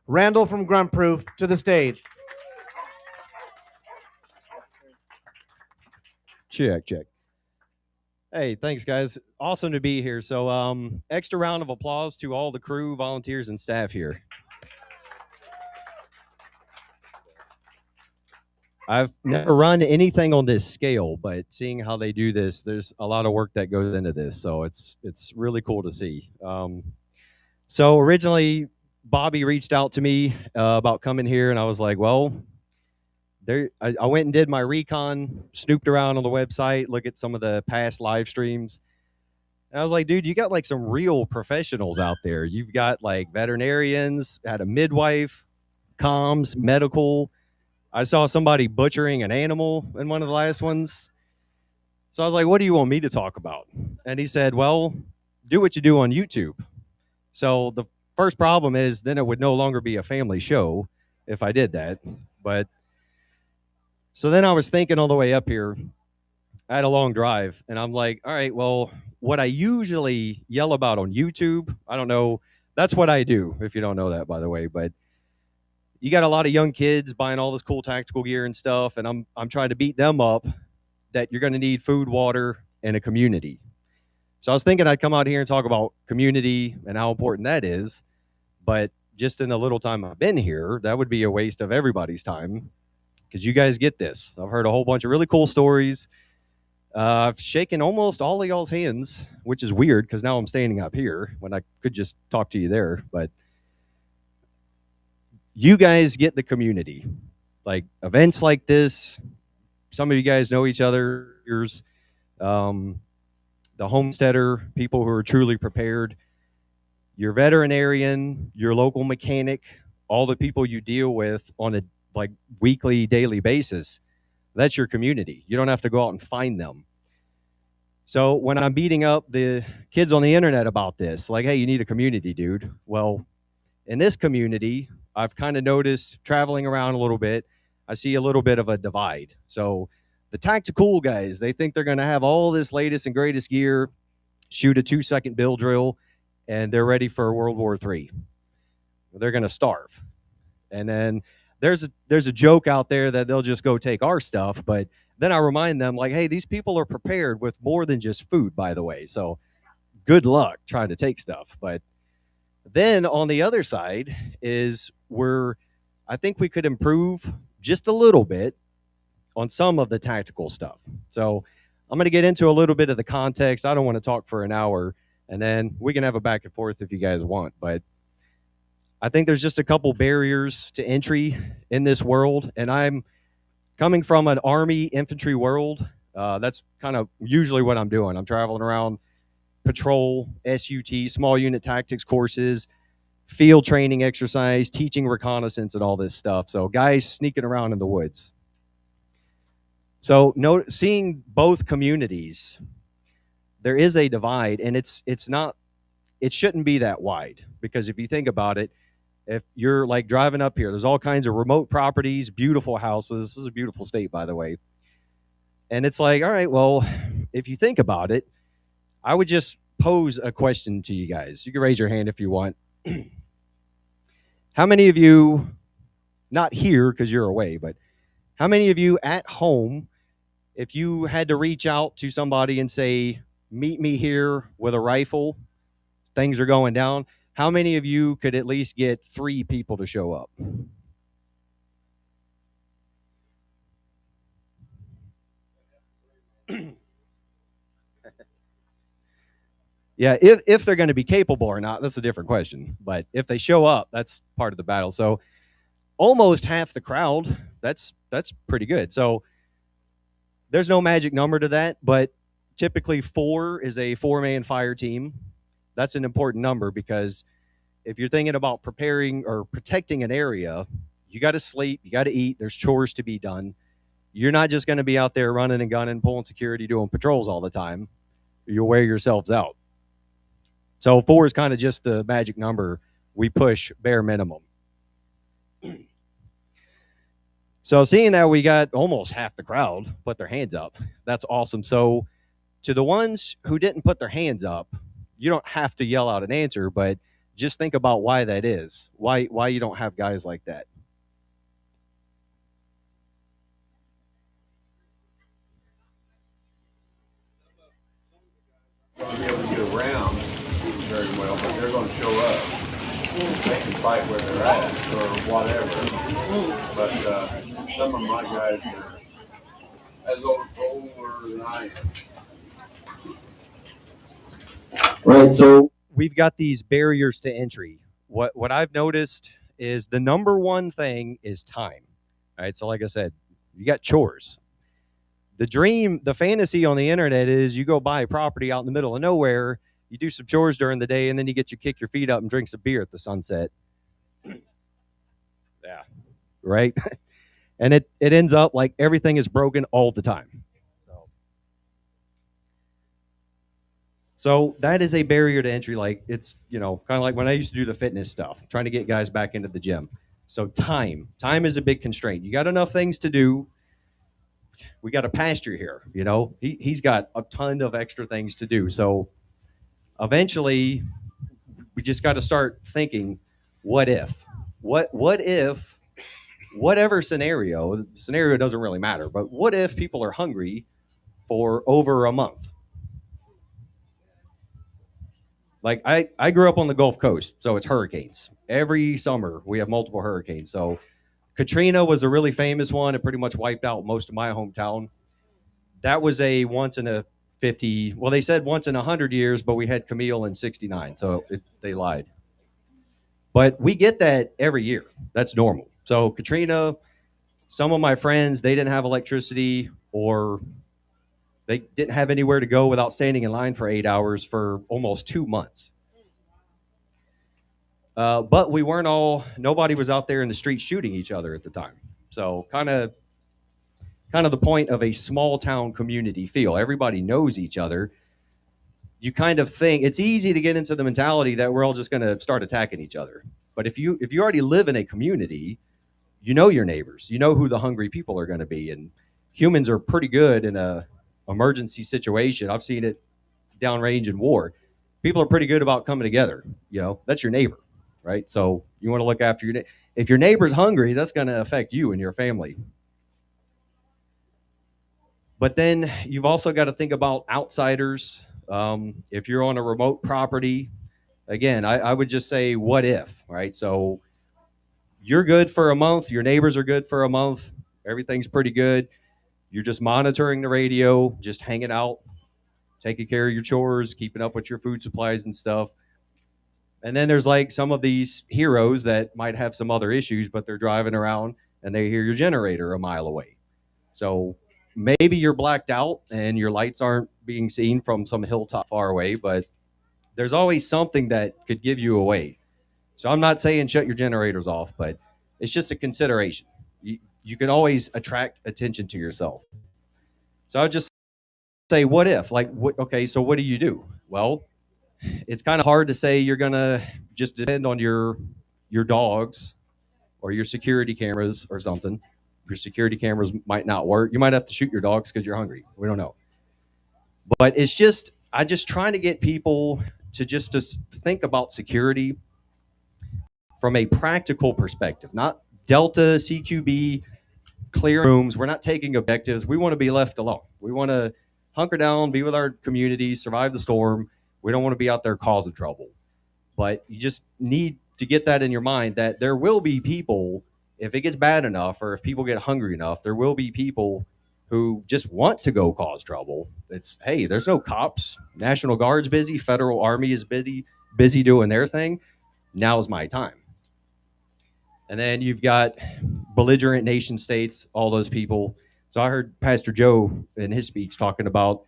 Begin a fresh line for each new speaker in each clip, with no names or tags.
Randall from Grunt Proof to the stage.
Check, check. Hey, thanks, guys. Awesome to be here. So, extra round of applause to all the crew, volunteers, and staff here. I've never run anything on this scale, but seeing how they do this, there's a lot of work that goes into this. So it's really cool to see. So originally, Bobby reached out to me about coming here, and I was like, well, I went and did my recon, snooped around on the website, look at some of the past live streams. And I was like, dude, you got like some real professionals out there. You've got like veterinarians, had a midwife, comms, medical. I saw somebody butchering an animal in one of the last ones. So I was like, what do you want me to talk about? And he said, well, do what you do on YouTube. So the first problem is then it would no longer be a family show if I did that. But so then I was thinking all the way up here. I had a long drive and I'm like, all right, well, what I usually yell about on YouTube, I don't know. That's what I do, if you don't know that, by the way. But you got a lot of young kids buying all this cool tactical gear and stuff, and I'm trying to beat them up that you're going to need food, water, and a community. So I was thinking I'd come out here and talk about community and how important that is, but just in the little time I've been here, that would be a waste of everybody's time because you guys get this. I've heard a whole bunch of really cool stories. I've shaken almost all of y'all's hands, which is weird because now I'm standing up here when I could just talk to you there, but you guys get the community. Like events like this, some of you guys know each other. Here's the homesteader, people who are truly prepared, your veterinarian, your local mechanic, all the people you deal with on a like weekly, daily basis. That's your community. You don't have to go out and find them. So when I'm beating up the kids on the internet about this, like, hey, you need a community, dude. Well, in this community, I've kind of noticed traveling around a little bit, I see a little bit of a divide. So the tactical guys, they think they're going to have all this latest and greatest gear, shoot a 2-second bill drill, and they're ready for World War III. They're going to starve. And then there's a joke out there that they'll just go take our stuff, but then I remind them like, hey, these people are prepared with more than just food, by the way. So good luck trying to take stuff. But then on the other side is where I think we could improve just a little bit on some of the tactical stuff. So I'm going to get into a little bit of the context. I don't want to talk for an hour, and then we can have a back and forth if you guys want. But I think there's just a couple barriers to entry in this world, and I'm coming from an Army infantry world. That's kind of usually what I'm doing. I'm traveling around patrol, SUT, small unit tactics courses, field training exercise, teaching reconnaissance and all this stuff. So guys sneaking around in the woods. So seeing both communities, there is a divide, and it shouldn't be that wide, because if you think about it, if you're like driving up here, there's all kinds of remote properties, beautiful houses. This is a beautiful state, by the way. And it's like, all right, well, if you think about it, I would just pose a question to you guys. You can raise your hand if you want. How many of you, not here because you're away, but how many of you at home, if you had to reach out to somebody and say, meet me here with a rifle, things are going down, how many of you could at least get 3 people to show up? Yeah, if they're going to be capable or not, that's a different question. But if they show up, that's part of the battle. So almost half the crowd, that's pretty good. So there's no magic number to that, but typically 4 is a 4-man fire team. That's an important number, because if you're thinking about preparing or protecting an area, you got to sleep, you got to eat, there's chores to be done. You're not just going to be out there running and gunning, pulling security, doing patrols all the time. You'll wear yourselves out. So 4 is kind of just the magic number we push, bare minimum. So seeing that we got almost half the crowd put their hands up, that's awesome. So to the ones who didn't put their hands up, you don't have to yell out an answer, but just think about why that is. Why you don't have guys like that.
Going to be able to get around very well, but they're going to show up. They can fight where they're at or whatever. But some of my guys are as older than I am.
Right. So we've got these barriers to entry. What I've noticed is the number one thing is time. All right. So like I said, you got chores. The dream, the fantasy on the internet is you go buy a property out in the middle of nowhere, you do some chores during the day, and then you get to kick your feet up and drink some beer at the sunset. Yeah. Right. And it ends up like everything is broken all the time. So that is a barrier to entry. Like it's, kind of like when I used to do the fitness stuff, trying to get guys back into the gym. So time is a big constraint. You got enough things to do. We got a pastor here, he's got a ton of extra things to do. So eventually we just got to start thinking, what if, whatever scenario, the scenario doesn't really matter, but what if people are hungry for over a month? Like I grew up on the Gulf Coast, so it's hurricanes. Every summer we have multiple hurricanes. So Katrina was a really famous one. It pretty much wiped out most of my hometown. That was a once in a 50, well, they said once in 100 years, but we had Camille in 69, so they lied. But we get that every year. That's normal. So Katrina, some of my friends, they didn't have electricity or they didn't have anywhere to go without standing in line for 8 hours for almost 2 months. But we weren't nobody was out there in the street shooting each other at the time. So kind of the point of a small town community feel. Everybody knows each other. You kind of think it's easy to get into the mentality that we're all just going to start attacking each other. But if you already live in a community, you know your neighbors, you know who the hungry people are going to be, and humans are pretty good in a emergency situation. I've seen it downrange in war. People are pretty good about coming together. That's your neighbor, right? So you want to look after your if your neighbor's hungry, that's going to affect you and your family. But then you've also got to think about outsiders. If you're on a remote property, again, I would just say, what if, right? So you're good for a month. Your neighbors are good for a month. Everything's pretty good. You're just monitoring the radio, just hanging out, taking care of your chores, keeping up with your food supplies and stuff. And then there's like some of these heroes that might have some other issues, but they're driving around and they hear your generator a mile away. So maybe you're blacked out and your lights aren't being seen from some hilltop far away, but there's always something that could give you away. So I'm not saying shut your generators off, but it's just a consideration. You can always attract attention to yourself. So I would just say, what if? Okay, so what do you do? Well, it's kind of hard to say you're going to just depend on your dogs or your security cameras or something. Your security cameras might not work. You might have to shoot your dogs because you're hungry. We don't know. But I just trying to get people to just think about security from a practical perspective, not Delta, CQB, clear rooms. We're not taking objectives. We want to be left alone. We want to hunker down, be with our community, survive the storm. We don't want to be out there causing trouble. But you just need to get that in your mind that there will be people, if it gets bad enough or if people get hungry enough, there will be people who just want to go cause trouble. It's, hey, there's no cops. National Guard's busy. Federal Army is busy doing their thing. Now's my time. And then you've got belligerent nation states, all those people. So I heard Pastor Joe in his speech talking about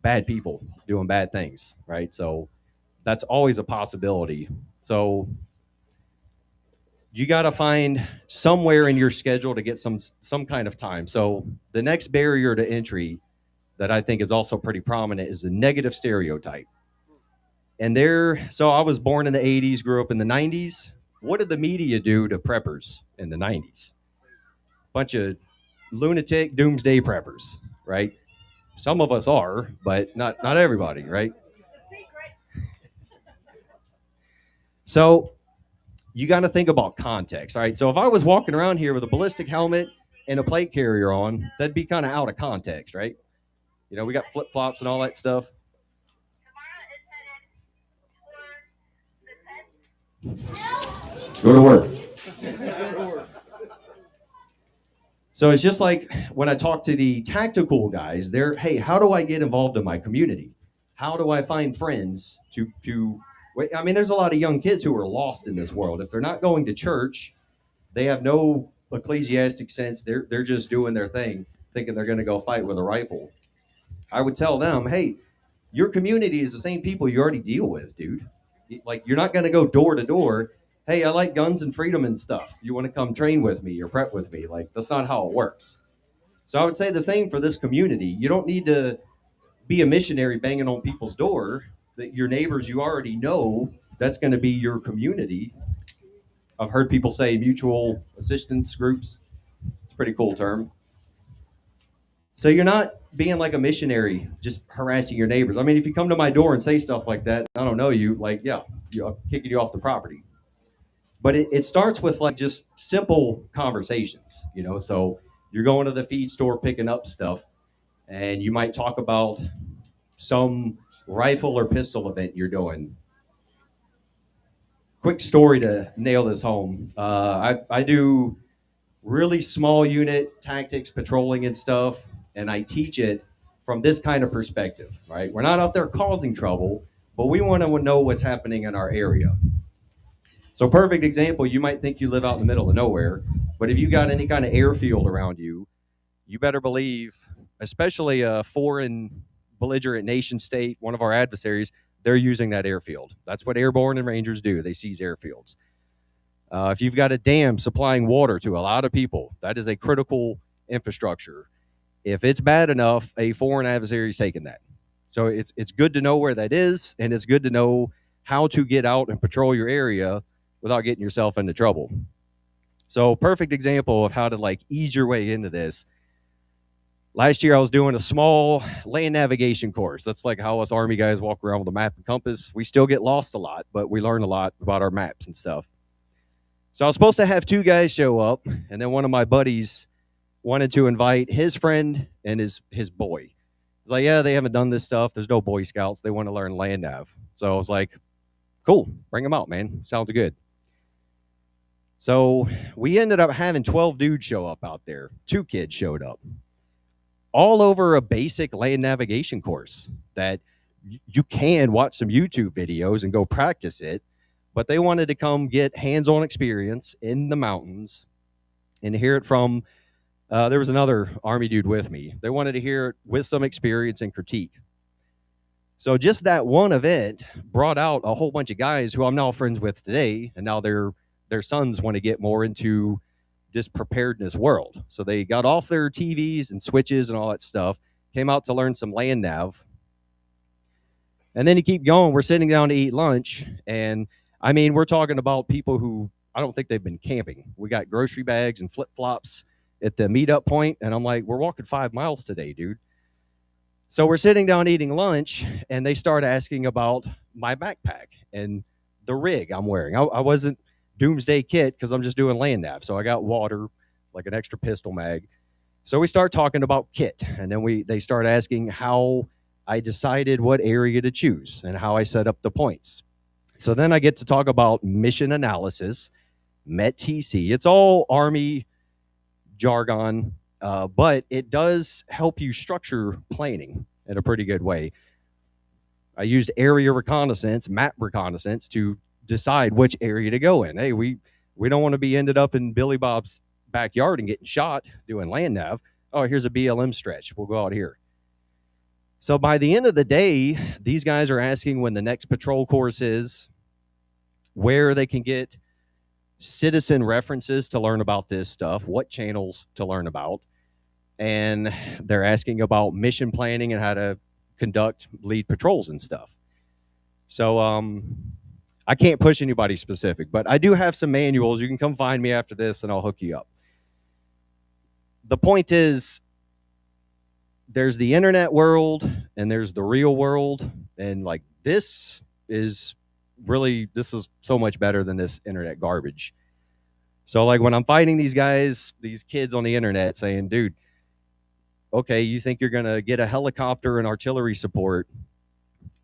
bad people doing bad things, right? So that's always a possibility. So you got to find somewhere in your schedule to get some kind of time. So the next barrier to entry that I think is also pretty prominent is the negative stereotype. And so I was born in the 80s, grew up in the 90s. What did the media do to preppers in the 90s? Bunch of lunatic doomsday preppers, right? Some of us are, but not everybody, right? So you got to think about context. All right. So if I was walking around here with a ballistic helmet and a plate carrier on, that'd be kind of out of context, right? You know, we got flip flops and all that stuff. Go to work. So it's just like when I talk to the tactical guys, they're, hey, how do I get involved in my community? How do I find friends to I mean, there's a lot of young kids who are lost in this world. If they're not going to church, they have no ecclesiastic sense. They're just doing their thing, thinking they're going to go fight with a rifle. I would tell them, hey, your community is the same people you already deal with, dude. Like, you're not going to go door to door. Hey, I like guns and freedom and stuff. You want to come train with me or prep with me? Like, that's not how it works. So I would say the same for this community. You don't need to be a missionary banging on people's door. That your neighbors you already know, that's going to be your community. I've heard people say mutual assistance groups. It's a pretty cool term. So you're not being like a missionary, just harassing your neighbors. I mean, if you come to my door and say stuff like that, I don't know you, like, yeah, I'm kicking you off the property. But it starts with like just simple conversations, you know. So you're going to the feed store picking up stuff, and you might talk about some rifle or pistol event you're doing. Quick story to nail this home. I do really small unit tactics, patrolling and stuff, and I teach it from this kind of perspective, right? We're not out there causing trouble, but we want to know what's happening in our area. So, perfect example, you might think you live out in the middle of nowhere, but if you got any kind of airfield around you, you better believe, especially a foreign belligerent nation state, one of our adversaries, they're using that airfield. That's what airborne and rangers do. They seize airfields. If you've got a dam supplying water to a lot of people, that is a critical infrastructure. If it's bad enough, a foreign adversary is taking that. So it's good to know where that is, and it's good to know how to get out and patrol your area without getting yourself into trouble. So perfect example of how to like ease your way into this. Last year I was doing a small land navigation course. That's like how us Army guys walk around with a map and compass. We still get lost a lot, but we learn a lot about our maps and stuff. So I was supposed to have two guys show up, and then one of my buddies wanted to invite his friend and his boy. He's like, yeah, they haven't done this stuff. There's no Boy Scouts. They want to learn land nav. So I was like, cool, bring them out, man. Sounds good. So we ended up having 12 dudes show up out there. 2 kids showed up. All over a basic land navigation course that you can watch some YouTube videos and go practice it. But they wanted to come get hands-on experience in the mountains and hear it from, there was another Army dude with me. They wanted to hear it with some experience and critique. So just that one event brought out a whole bunch of guys who I'm now friends with today, and now their sons want to get more into this preparedness world. So they got off their TVs and switches and all that stuff, came out to learn some land nav. And then you keep going. We're sitting down to eat lunch, and I mean, we're talking about people who I don't think they've been camping. We got grocery bags and flip-flops at the meetup point, and I'm like, we're walking 5 miles today, dude. So we're sitting down eating lunch, and they start asking about my backpack and the rig I'm wearing. I wasn't doomsday kit because I'm just doing land nav. So I got water, like an extra pistol mag. So we start talking about kit, and then they start asking how I decided what area to choose and how I set up the points. So then I get to talk about mission analysis, MET-TC. It's all Army jargon, but it does help you structure planning in a pretty good way. I used area reconnaissance, map reconnaissance to decide which area to go in. Hey, we don't want to be ended up in Billy Bob's backyard and getting shot doing land nav. Oh, here's a BLM stretch. We'll go out here. So by the end of the day, these guys are asking when the next patrol course is, where they can get citizen references to learn about this stuff, what channels to learn about, and they're asking about mission planning and how to conduct lead patrols and stuff. So I can't push anybody specific, but I do have some manuals. You can come find me after this and I'll hook you up. The point is, there's the internet world and there's the real world, and like this is really, this is so much better than this internet garbage. So like when I'm fighting these guys, these kids on the internet saying, dude, okay, you think you're going to get a helicopter and artillery support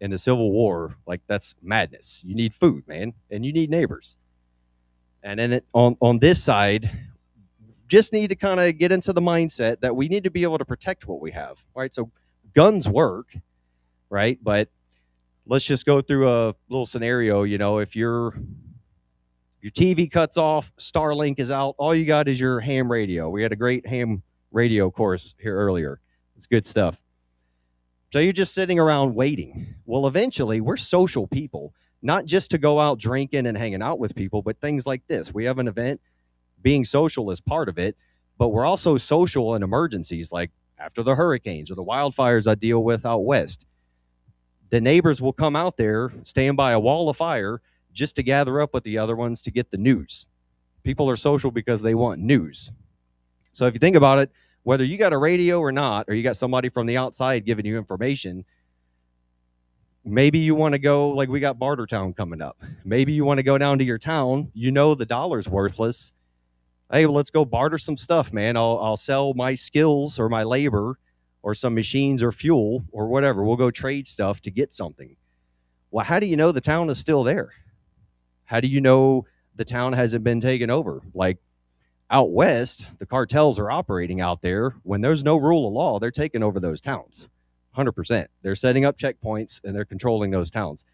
in the Civil War? Like, that's madness. You need food, man, and you need neighbors. And then on this side, just need to kind of get into the mindset that we need to be able to protect what we have, right? So guns work, right? But let's just go through a little scenario. You know, if your TV cuts off, Starlink is out, all you got is your ham radio. We had a great ham radio course here earlier. It's good stuff. So you're just sitting around waiting. Well, eventually, we're social people, not just to go out drinking and hanging out with people, but things like this. We have an event, being social is part of it, but we're also social in emergencies, like after the hurricanes or the wildfires I deal with out west. The neighbors will come out there, stand by a wall of fire, just to gather up with the other ones to get the news. People are social because they want news. So if you think about it, whether you got a radio or not, or you got somebody from the outside giving you information, maybe you want to go, like we got Bartertown coming up. Maybe you want to go down to your town. You know the dollar's worthless. Hey, well, let's go barter some stuff, man. I'll sell my skills or my labor or some machines or fuel or whatever. We'll go trade stuff to get something. Well, how do you know the town is still there? How do you know the town hasn't been taken over? Like out west, the cartels are operating out there. When there's no rule of law, they're taking over those towns. 100%. They're setting up checkpoints and they're controlling those towns.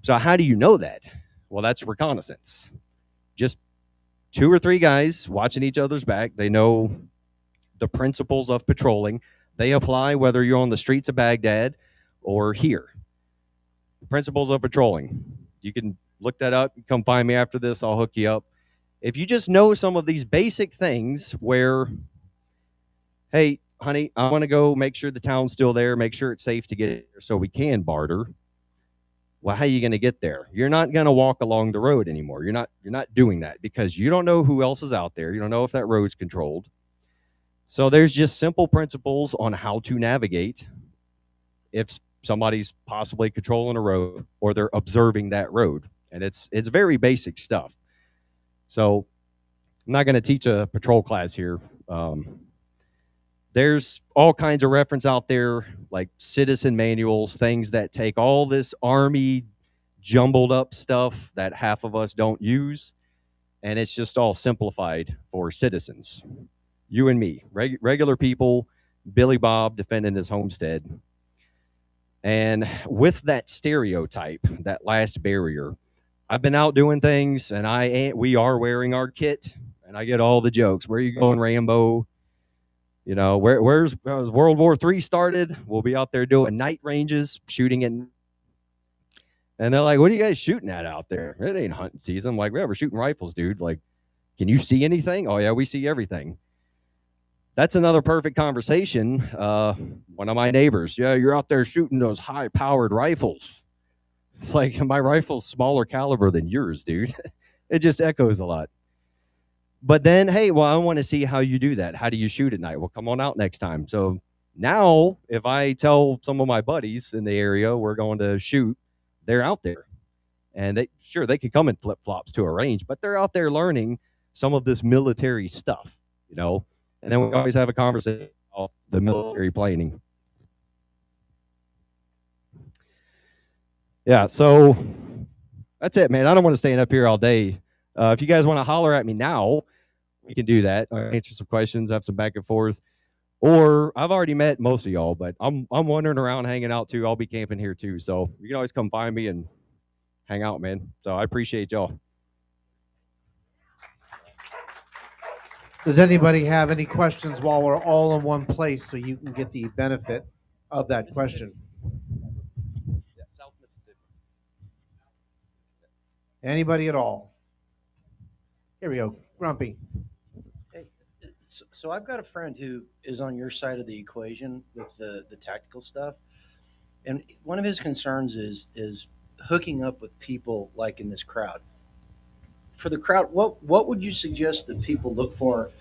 So how do you know that? Well, that's reconnaissance. Just 2 or 3 guys watching each other's back. They know the principles of patrolling. They apply whether you're on the streets of Baghdad or here. The principles of patrolling. You can look that up. Come find me after this. I'll hook you up. If you just know some of these basic things where, hey, honey, I want to go make sure the town's still there, make sure it's safe to get there so we can barter. Well, how are you going to get there? You're not going to walk along the road anymore. You're not doing that because you don't know who else is out there. You don't know if that road's controlled. So there's just simple principles on how to navigate if somebody's possibly controlling a road or they're observing that road. And it's very basic stuff. So I'm not going to teach a patrol class here. There's all kinds of reference out there, like citizen manuals, things that take all this Army jumbled up stuff that half of us don't use, and it's just all simplified for citizens. You and me, regular people, Billy Bob defending his homestead. And with that stereotype, that last barrier, I've been out doing things, and we are wearing our kit, and I get all the jokes. Where are you going, Rambo? You know, where's World War III started? We'll be out there doing night ranges, shooting at. And they're like, what are you guys shooting at out there? It ain't hunting season. I'm like, yeah, we're shooting rifles, dude. Like, can you see anything? Oh, yeah, we see everything. That's another perfect conversation. One of my neighbors, yeah, you're out there shooting those high-powered rifles. It's like, my rifle's smaller caliber than yours, dude. It just echoes a lot. But then, hey, well, I want to see how you do that. How do you shoot at night? Well, come on out next time. So now if I tell some of my buddies in the area we're going to shoot, they're out there. And they can come in flip-flops to a range, but they're out there learning some of this military stuff, you know. And then we always have a conversation about the military planning. Yeah, so that's it, man. I don't want to stand up here all day. If you guys want to holler at me now, we can do that. I'll answer some questions, have some back and forth. Or I've already met most of y'all, but I'm wandering around hanging out too. I'll be camping here too. So you can always come find me and hang out, man. So I appreciate y'all.
Does anybody have any questions while we're all in one place so you can get the benefit of that question?
Yeah, South Mississippi.
Anybody at all? Here we go. Grumpy.
Hey, so I've got a friend who is on your side of the equation with the tactical stuff. And one of his concerns is hooking up with people like in this crowd. For the crowd, what would you suggest that people look for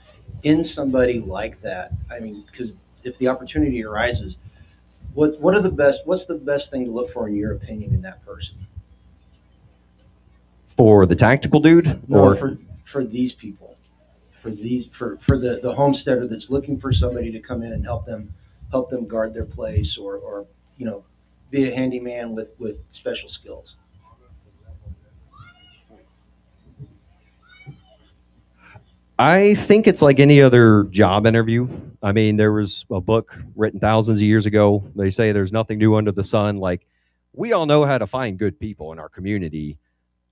in somebody like that? I mean, because if the opportunity arises, what's the best thing to look for in your opinion in that person?
For the tactical dude,
No,
or
for these people, for the homesteader that's looking for somebody to come in and help them guard their place, or be a handyman with special skills.
I think it's like any other job interview. I mean, there was a book written thousands of years ago. They say there's nothing new under the sun. Like, we all know how to find good people in our community.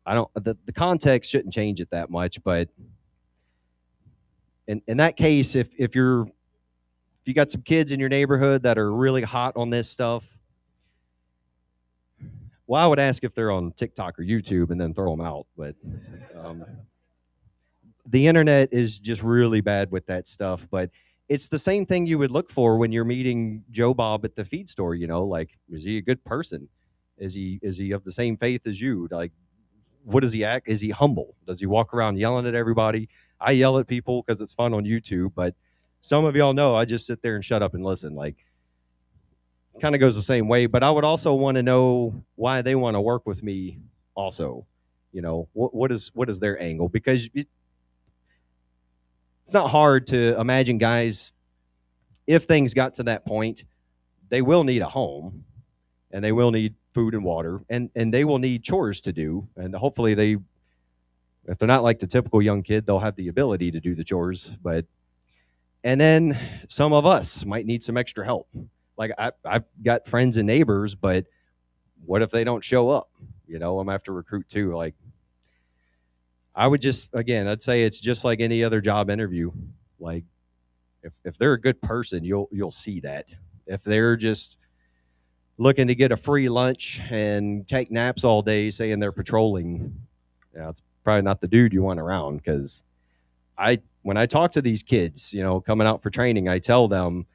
The context shouldn't change it that much, but in that case, if you got some kids in your neighborhood that are really hot on this stuff, well, I would ask if they're on TikTok or YouTube and then throw them out. But the internet is just really bad with that stuff. But it's the same thing you would look for when you're meeting Joe Bob at the feed store. Like, is he a good person? Is he of the same faith as you? Like, what does he act? Is he humble? Does he walk around yelling at everybody? I yell at people because it's fun on YouTube, but some of y'all know I just sit there and shut up and listen. Like, kind of goes the same way. But I would also want to know why they want to work with me. Also, what is their angle? Because it's not hard to imagine, guys. If things got to that point, they will need a home, and they will need food and water, and they will need chores to do. And hopefully if they're not like the typical young kid, they'll have the ability to do the chores. And then some of us might need some extra help. Like, I've got friends and neighbors, but what if they don't show up? I'm gonna have to recruit too. Like, I'd say it's just like any other job interview. Like, if they're a good person, you'll see that. If they're just looking to get a free lunch and take naps all day saying they're patrolling, it's probably not the dude you want around. Because when I talk to these kids, coming out for training, I tell them,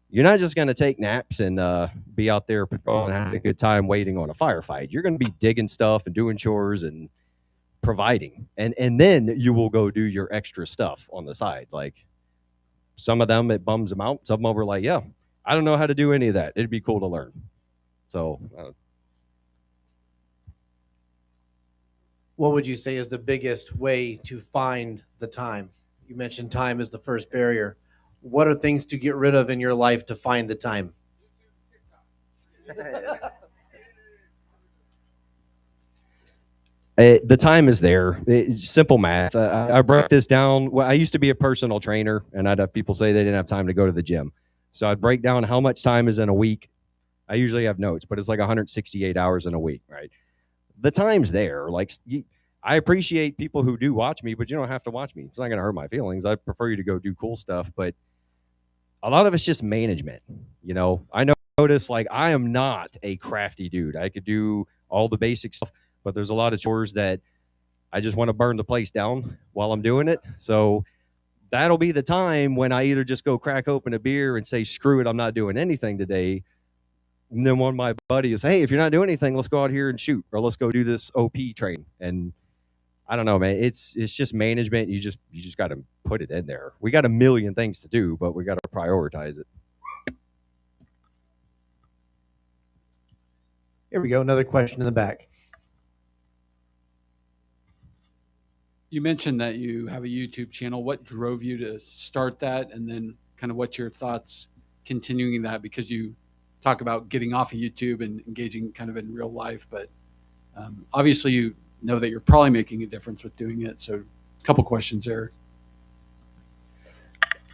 you're not just going to take naps and be out there patrolling and having a good time waiting on a firefight. You're going to be digging stuff and doing chores and providing. And then you will go do your extra stuff on the side. Like, some of them, it bums them out. Some of them are like, yeah, I don't know how to do any of that. It'd be cool to learn. So,
What would you say is the biggest way to find the time? You mentioned time is the first barrier. What are things to get rid of in your life to find the time?
The time is there. It's simple math. I broke this down. Well, I used to be a personal trainer, and I'd have people say they didn't have time to go to the gym. So I'd break down how much time is in a week. I usually have notes, but it's like 168 hours in a week, right? The time's there. Like, I appreciate people who do watch me, but you don't have to watch me. It's not going to hurt my feelings. I prefer you to go do cool stuff, but a lot of it's just management. I notice, like, I am not a crafty dude. I could do all the basic stuff, but there's a lot of chores that I just want to burn the place down while I'm doing it. So that'll be the time when I either just go crack open a beer and say, screw it, I'm not doing anything today. And then one of my buddies, hey, if you're not doing anything, let's go out here and shoot, or let's go do this OP train. And I don't know, man. It's just management. You just got to put it in there. We got a million things to do, but we got to prioritize it.
Here we go. Another question in the back.
You mentioned that you have a YouTube channel. What drove you to start that? And then kind of what's your thoughts continuing that? Because you talk about getting off of YouTube and engaging kind of in real life, but obviously you know that you're probably making a difference with doing it. So a couple questions there.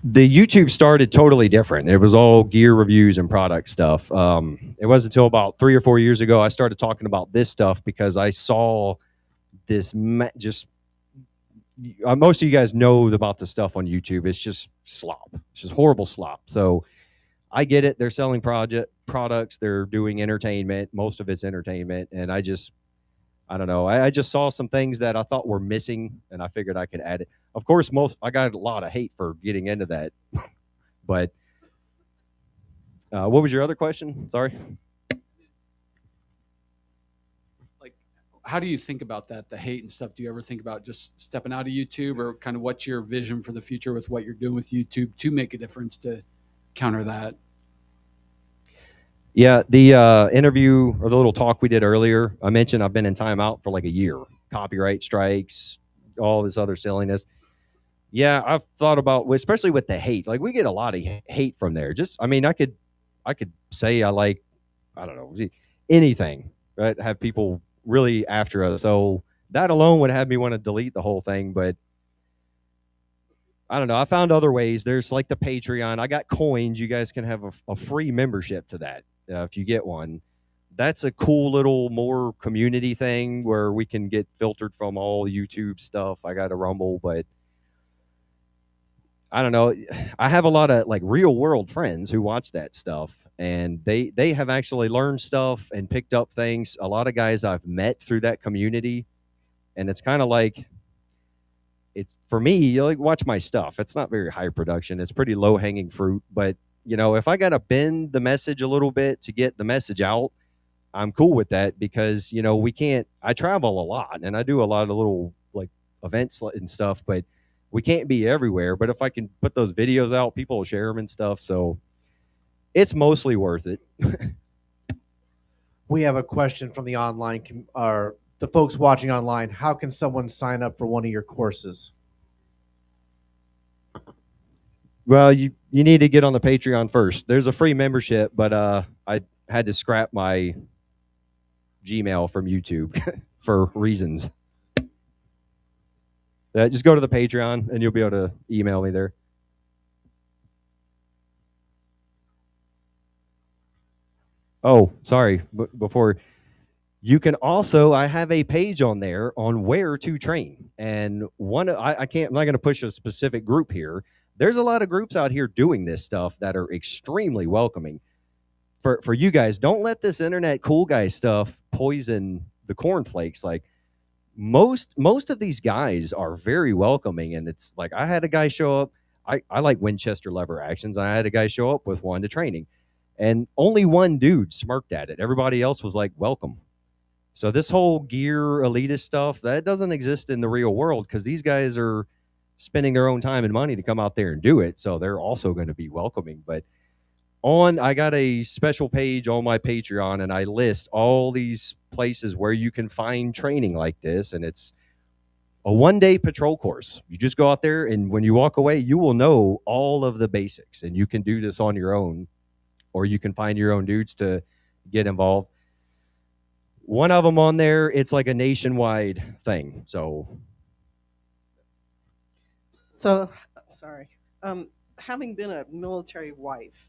The YouTube started totally different. It was all gear reviews and product stuff. It wasn't until about 3 or 4 years ago I started talking about this stuff, because I saw this most of you guys know about the stuff on YouTube. It's just slop. It's just horrible slop. So I get it. They're selling products. They're doing entertainment. Most of it's entertainment. And I don't know. I just saw some things that I thought were missing, and I figured I could add it. Of course, I got a lot of hate for getting into that. But what was your other question? Sorry.
Like, how do you think about that, the hate and stuff? Do you ever think about just stepping out of YouTube, or kind of what's your vision for the future with what you're doing with YouTube to make a difference to counter that?
Yeah, the interview or the little talk we did earlier, I mentioned I've been in timeout for like a year copyright strikes, all this other silliness. Yeah, I've thought about, especially with the hate. Like we get a lot of hate from there. Just, I mean, I could say I like, I don't know, anything, right? Have people really after us. So that alone would have me want to delete the whole thing. But I don't know. I found other ways. There's like the Patreon. I got coins. You guys can have a free membership to that if you get one. That's a cool little more community thing where we can get filtered from all YouTube stuff. I got a Rumble, but I don't know. I have a lot of like real world friends who watch that stuff, and they have actually learned stuff and picked up things. A lot of guys I've met through that community, and it's kind of like, it's for me, you like watch my stuff. It's not very high production. It's pretty low hanging fruit, but you know, if I got to bend the message a little bit to get the message out, I'm cool with that because, you know, we can't, I travel a lot and I do a lot of little like events and stuff, but we can't be everywhere. But if I can put those videos out, people will share them and stuff. So it's mostly worth it.
We have a question from the online, or the folks watching online. How can someone sign up for one of your courses?
Well, you need to get on the Patreon first. There's a free membership, but I had to scrap my Gmail from YouTube for reasons. Just go to the Patreon and you'll be able to email me there. Oh, sorry. Before, you can also, I have a page on there on where to train. And I can't, I'm not going to push a specific group here. There's a lot of groups out here doing this stuff that are extremely welcoming. For you guys, don't let this internet cool guy stuff poison the cornflakes. Like most of these guys are very welcoming, and it's like I had a guy show up. I like Winchester lever actions. I had a guy show up with one to training, and only one dude smirked at it. Everybody else was like, welcome. So this whole gear elitist stuff, that doesn't exist in the real world because these guys are spending their own time and money to come out there and do it. So they're also going to be welcoming. But I got a special page on my Patreon, and I list all these places where you can find training like this. And it's a 1-day patrol course. You just go out there, and when you walk away, you will know all of the basics, and you can do this on your own, or you can find your own dudes to get involved. One of them on there, it's like a nationwide thing. So
sorry. Having been a military wife,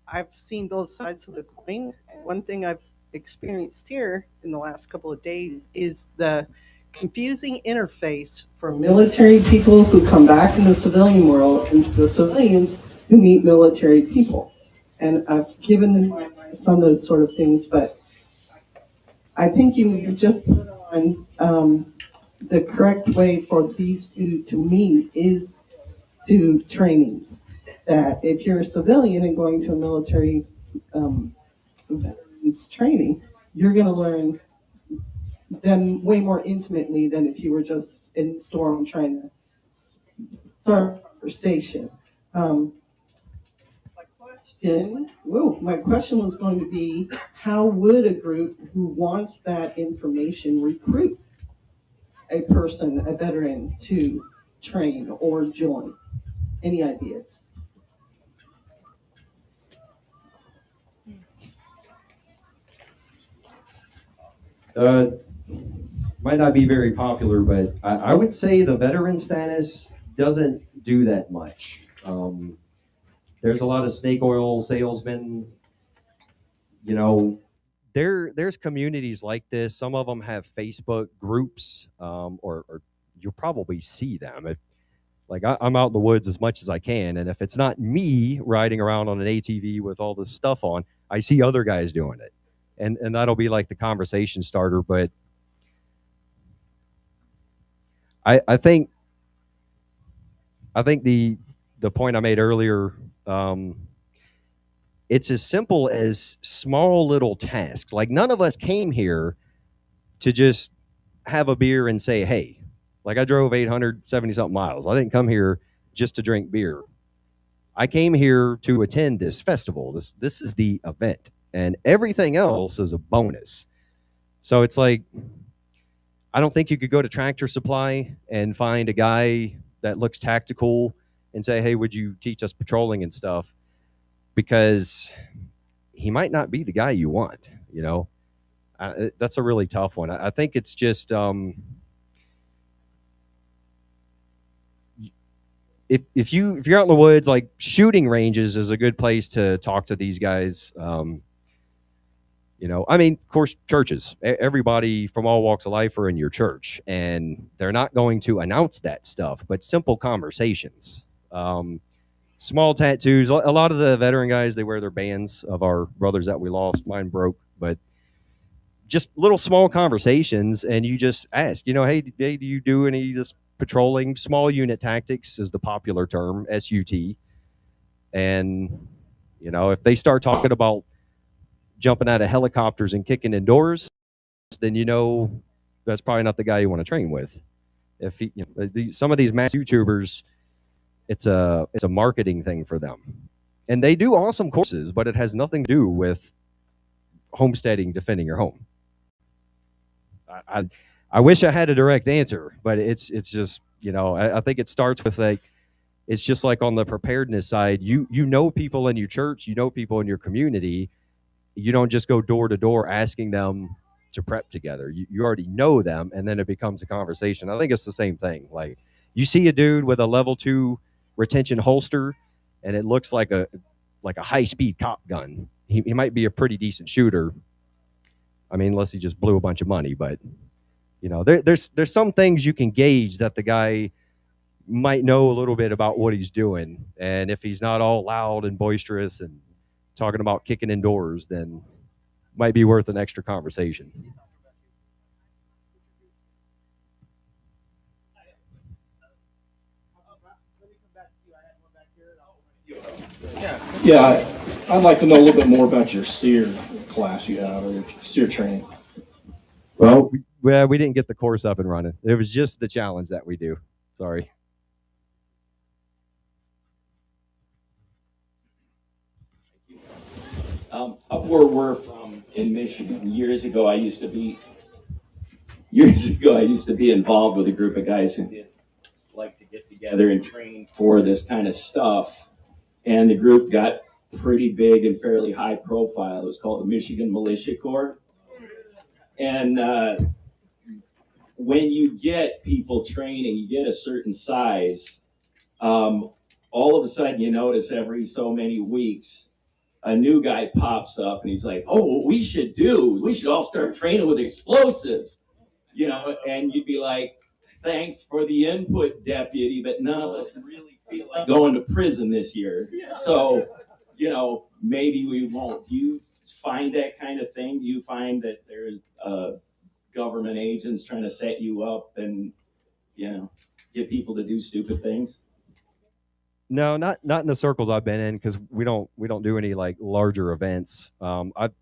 I've seen both sides of the coin. One thing I've experienced here in the last couple of days is the confusing interface for military people who come back in the civilian world and the civilians who meet military people. And I've given them my advice on those sort of things, but I think you just put on the correct way for these two to meet is to trainings. That if you're a civilian and going to a military veterans training, you're going to learn them way more intimately than if you were just in the storm trying to start a conversation. My question was going to be, how would a group who wants that information recruit a person, a veteran, to train or join? Any ideas?
Might not be very popular, but I would say the veteran status doesn't do that much. There's a lot of snake oil salesmen. You know, there's communities like this. Some of them have Facebook groups, or you'll probably see them. I'm out in the woods as much as I can, and if it's not me riding around on an ATV with all this stuff on, I see other guys doing it, and that'll be like the conversation starter. But I think the point I made earlier, it's as simple as small little tasks. Like none of us came here to just have a beer and say, hey. Like I drove 870 something miles. I didn't come here just to drink beer. I came here to attend this festival. This is the event, and everything else is a bonus. So it's like I don't think you could go to Tractor Supply and find a guy that looks tactical and say, hey, would you teach us patrolling and stuff? Because he might not be the guy you want, you know? That's a really tough one. I think it's just if you're out in the woods, like shooting ranges is a good place to talk to these guys. You know, I mean, of course, churches. Everybody from all walks of life are in your church, and they're not going to announce that stuff. But simple conversations, small tattoos. A lot of the veteran guys, they wear their bands of our brothers that we lost. Mine broke, but just little small conversations, and you just ask, you know, hey, do you do any of this patrolling? Small unit tactics is the popular term, SUT. And, you know, if they start talking about jumping out of helicopters and kicking in doors, then you know that's probably not the guy you want to train with. If he, you know, some of these mass YouTubers, it's a marketing thing for them, and they do awesome courses, but it has nothing to do with homesteading, defending your home. I wish I had a direct answer, but it's just, you know, I think it starts with like, it's just like on the preparedness side, you know people in your church, you know people in your community. You don't just go door to door asking them to prep together. You already know them, and then it becomes a conversation. I think it's the same thing. Like you see a dude with a level 2 retention holster, and it looks like a high speed cop gun. He might be a pretty decent shooter. I mean, unless he just blew a bunch of money. But you know, there's some things you can gauge that the guy might know a little bit about what he's doing, and if he's not all loud and boisterous and talking about kicking indoors, then might be worth an extra conversation.
Yeah, I'd like to know a little bit more about your SEER class you have, or your SEER training.
Well, we didn't get the course up and running. It was just the challenge that we do. Sorry.
Up where we're from in Michigan, years ago I used to be involved with a group of guys who did like to get together and train for this kind of stuff. And the group got pretty big and fairly high profile. It was called the Michigan Militia Corps. And when you get people training, you get a certain size, all of a sudden you notice every so many weeks, a new guy pops up and he's like, oh, we should all start training with explosives, you know, and you'd be like, thanks for the input, deputy, but none of us really feel like going to prison this year. So, you know, maybe we won't. Do you find that kind of thing? Do you find that there's government agents trying to set you up and, you know, get people to do stupid things?
No, not in the circles I've been in, because we don't do any like larger events. I've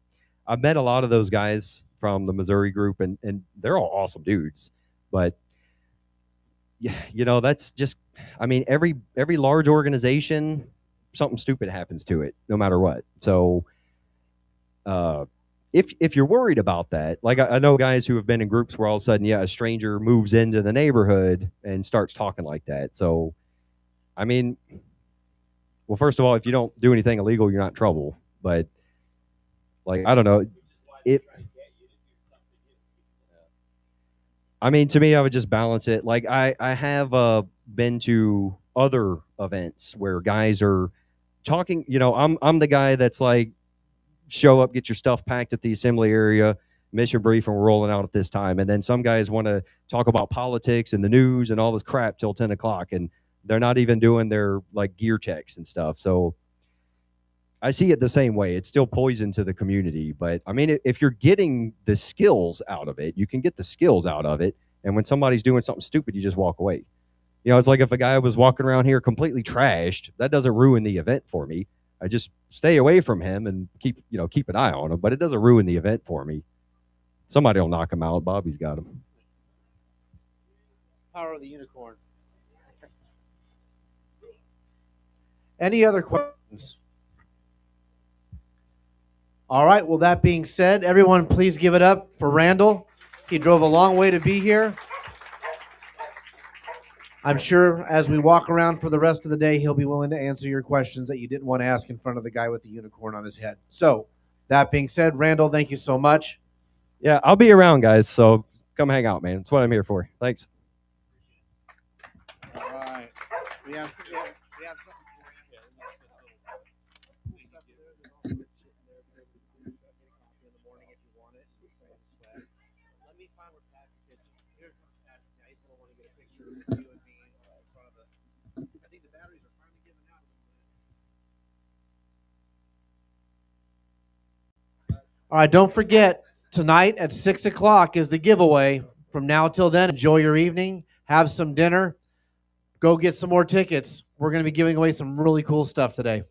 met a lot of those guys from the Missouri group, and they're all awesome dudes. But yeah, you know, that's just, I mean, every large organization, something stupid happens to it, no matter what. So if you're worried about that, like I know guys who have been in groups where all of a sudden, yeah, a stranger moves into the neighborhood and starts talking like that. So I mean, well, first of all, if you don't do anything illegal, you're not in trouble. But like, I don't know. I mean, to me, I would just balance it. Like I have been to other events where guys are talking, you know, I'm the guy that's like, show up, get your stuff packed at the assembly area, mission brief, and we're rolling out at this time. And then some guys want to talk about politics and the news and all this crap till 10 o'clock. And they're not even doing their like gear checks and stuff. So I see it the same way. It's still poison to the community. But I mean, if you're getting the skills out of it, you can get the skills out of it. And when somebody's doing something stupid, you just walk away. You know, it's like if a guy was walking around here completely trashed, that doesn't ruin the event for me. I just stay away from him and keep an eye on him, but it doesn't ruin the event for me. Somebody will knock him out. Bobby's got him.
Power of the unicorn. Any other questions? All right. Well, that being said, everyone, please give it up for Randall. He drove a long way to be here. I'm sure as we walk around for the rest of the day, he'll be willing to answer your questions that you didn't want to ask in front of the guy with the unicorn on his head. So, that being said, Randall, thank you so much.
Yeah, I'll be around, guys. So come hang out, man. That's what I'm here for. Thanks.
All right. We have something for you. Let me find where Patrick is. Here comes Patrick. Now he's going to want to get a picture of you and me in front of the. I think the batteries are finally giving out. All right, don't forget, tonight at 6 o'clock is the giveaway. From now till then, enjoy your evening, have some dinner, go get some more tickets. We're going to be giving away some really cool stuff today.